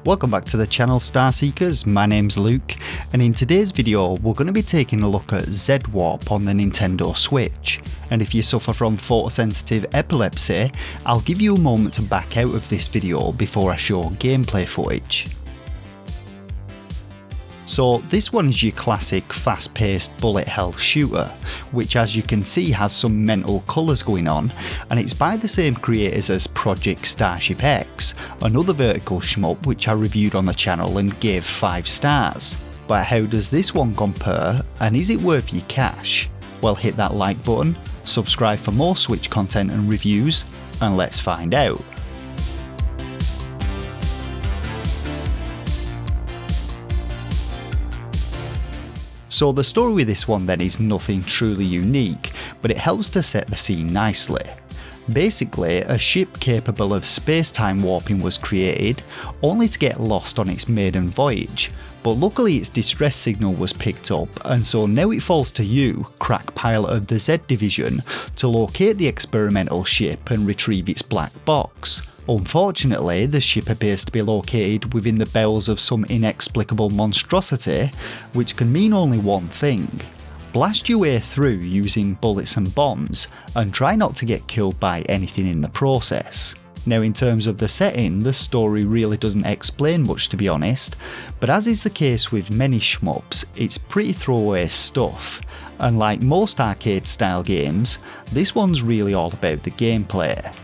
Welcome back to the channel Starseekers, my name's Luke, and in today's video we're going to be taking a look at Z-Warp on the Nintendo Switch. And if you suffer from photosensitive epilepsy, I'll give you a moment to back out of this video before I show gameplay footage. So this one is your classic fast-paced bullet hell shooter, which as you can see has some mental colours going on, and it's by the same creators as Project Starship X, another vertical shmup which I reviewed on the channel and gave 5 stars. But how does this one compare, and is it worth your cash? Well, hit that like button, subscribe for more Switch content and reviews, and let's find out. So the story with this one then is nothing truly unique, but it helps to set the scene nicely. Basically, a ship capable of space-time warping was created, only to get lost on its maiden voyage, but luckily its distress signal was picked up, and so now it falls to you, crack pilot of the Z Division, to locate the experimental ship and retrieve its black box. Unfortunately, the ship appears to be located within the bowels of some inexplicable monstrosity, which can mean only one thing. Blast your way through using bullets and bombs, and try not to get killed by anything in the process. Now in terms of the setting, the story really doesn't explain much to be honest, but as is the case with many shmups, it's pretty throwaway stuff, and like most arcade style games, this one's really all about the gameplay.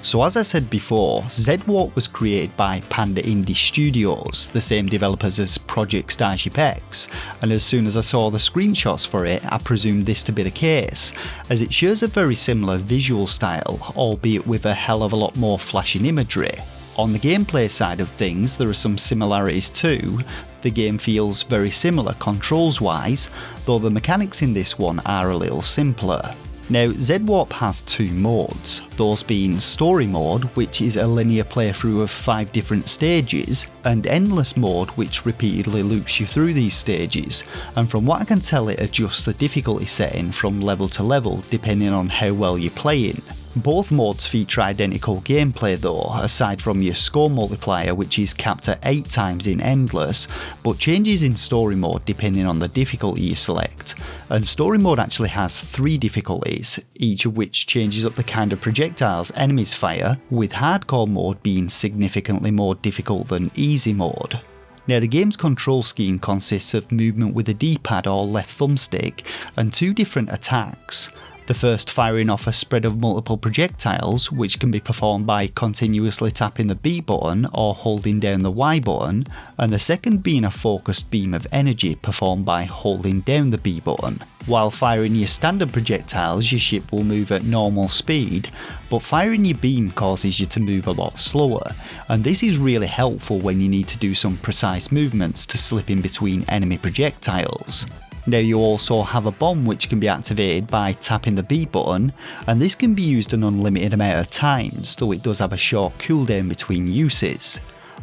So as I said before, Z-Warp was created by Panda Indie Studios, the same developers as Project Starship X, and as soon as I saw the screenshots for it, I presumed this to be the case, as it shares a very similar visual style, albeit with a hell of a lot more flashing imagery. On the gameplay side of things, there are some similarities too. The game feels very similar controls wise, though the mechanics in this one are a little simpler. Now, Z-Warp has 2 modes, those being Story Mode, which is a linear playthrough of 5 different stages, and Endless Mode, which repeatedly loops you through these stages, and from what I can tell it adjusts the difficulty setting from level to level depending on how well you're playing. Both modes feature identical gameplay though, aside from your score multiplier which is capped at 8 times in Endless, but changes in Story Mode depending on the difficulty you select. And Story Mode actually has 3 difficulties, each of which changes up the kind of projectiles enemies fire, with Hardcore Mode being significantly more difficult than Easy Mode. Now the game's control scheme consists of movement with a D-pad or left thumbstick and 2 different attacks. The first firing off a spread of multiple projectiles, which can be performed by continuously tapping the B button or holding down the Y button, and the second being a focused beam of energy performed by holding down the B button. While firing your standard projectiles, your ship will move at normal speed, but firing your beam causes you to move a lot slower, and this is really helpful when you need to do some precise movements to slip in between enemy projectiles. Now you also have a bomb which can be activated by tapping the B button, and this can be used an unlimited amount of times, though it does have a short cooldown between uses.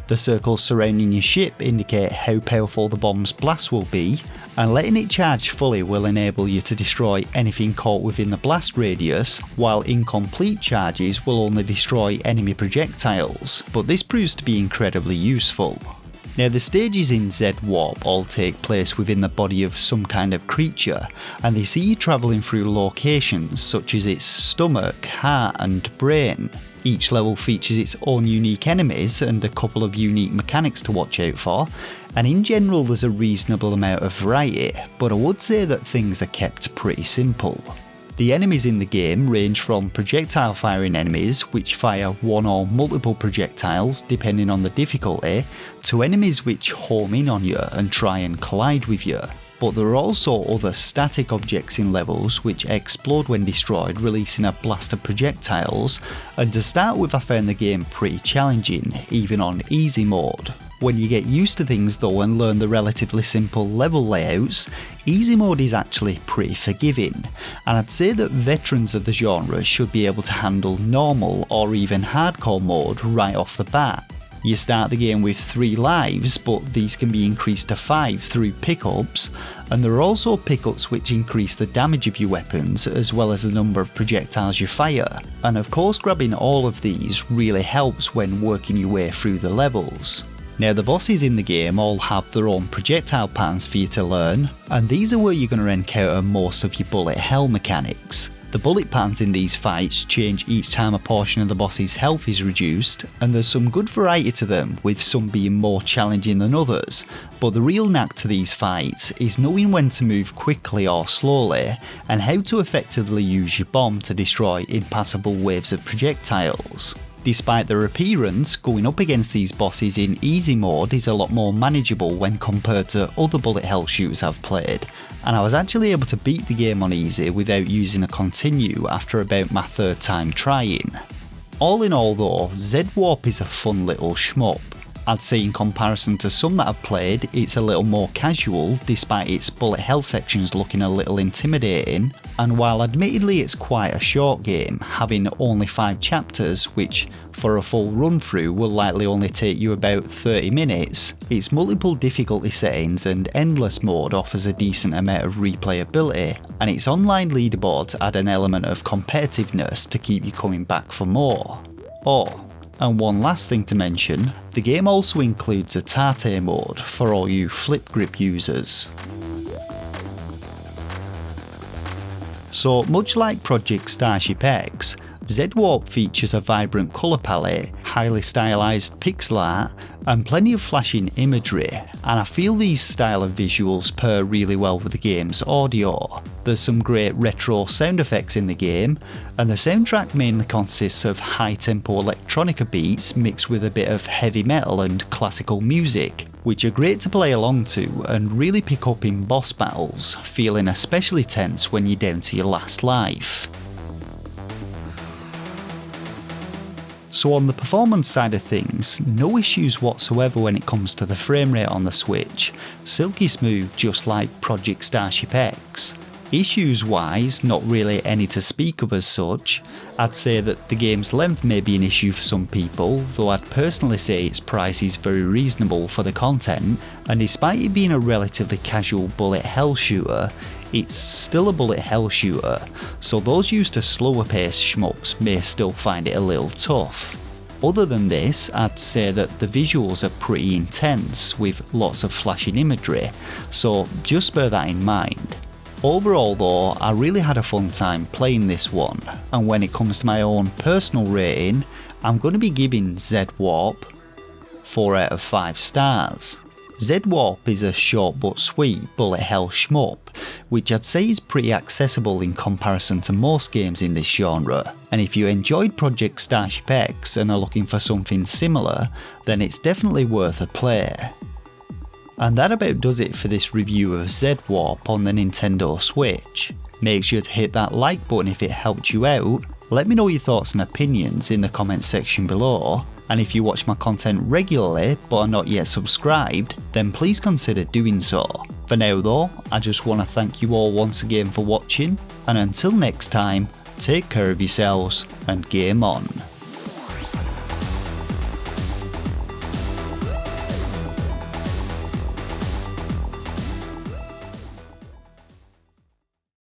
The circles surrounding your ship indicate how powerful the bomb's blast will be, and letting it charge fully will enable you to destroy anything caught within the blast radius, while incomplete charges will only destroy enemy projectiles, but this proves to be incredibly useful. Now the stages in Z-Warp all take place within the body of some kind of creature, and they see you travelling through locations such as its stomach, heart and brain. Each level features its own unique enemies and a couple of unique mechanics to watch out for, and in general there's a reasonable amount of variety, but I would say that things are kept pretty simple. The enemies in the game range from projectile firing enemies, which fire one or multiple projectiles depending on the difficulty, to enemies which home in on you and try and collide with you. But there are also other static objects in levels which explode when destroyed, releasing a blast of projectiles, and to start with I found the game pretty challenging, even on easy mode. When you get used to things though and learn the relatively simple level layouts, easy mode is actually pretty forgiving, and I'd say that veterans of the genre should be able to handle normal or even hardcore mode right off the bat. You start the game with 3 lives, but these can be increased to 5 through pickups, and there are also pickups which increase the damage of your weapons as well as the number of projectiles you fire, and of course grabbing all of these really helps when working your way through the levels. Now the bosses in the game all have their own projectile patterns for you to learn, and these are where you're going to encounter most of your bullet hell mechanics. The bullet patterns in these fights change each time a portion of the boss's health is reduced, and there's some good variety to them, with some being more challenging than others, but the real knack to these fights is knowing when to move quickly or slowly, and how to effectively use your bomb to destroy impassable waves of projectiles. Despite their appearance, going up against these bosses in easy mode is a lot more manageable when compared to other bullet hell shooters I've played, and I was actually able to beat the game on easy without using a continue after about my 3rd time trying. All in all though, Z-Warp is a fun little shmup. I'd say in comparison to some that I've played, it's a little more casual despite its bullet hell sections looking a little intimidating, and while admittedly it's quite a short game, having only 5 chapters which for a full run through will likely only take you about 30 minutes, its multiple difficulty settings and endless mode offers a decent amount of replayability, and its online leaderboards add an element of competitiveness to keep you coming back for more. And one last thing to mention, the game also includes a Tate mode for all you flip grip users. So much like Project Starship X, Z-Warp features a vibrant colour palette, highly stylised pixel art, and plenty of flashing imagery, and I feel these style of visuals pair really well with the game's audio. There's some great retro sound effects in the game, and the soundtrack mainly consists of high-tempo electronica beats mixed with a bit of heavy metal and classical music, which are great to play along to and really pick up in boss battles, feeling especially tense when you're down to your last life. So on the performance side of things, no issues whatsoever when it comes to the frame rate on the Switch, silky smooth just like Project Starship X. Issues wise, not really any to speak of as such. I'd say that the game's length may be an issue for some people, though I'd personally say its price is very reasonable for the content, and despite it being a relatively casual bullet hell shooter, it's still a bullet hell shooter, so those used to slower paced shmups may still find it a little tough. Other than this, I'd say that the visuals are pretty intense with lots of flashing imagery, so just bear that in mind. Overall though, I really had a fun time playing this one, and when it comes to my own personal rating, I'm going to be giving Z-Warp 4 out of 5 stars. Z-Warp is a short but sweet bullet hell shmup, which I'd say is pretty accessible in comparison to most games in this genre, and if you enjoyed Project Starship X and are looking for something similar, then it's definitely worth a play. And that about does it for this review of Z-Warp on the Nintendo Switch. Make sure to hit that like button if it helped you out, let me know your thoughts and opinions in the comments section below, and if you watch my content regularly but are not yet subscribed, then please consider doing so. For now though, I just want to thank you all once again for watching, and until next time, take care of yourselves and game on.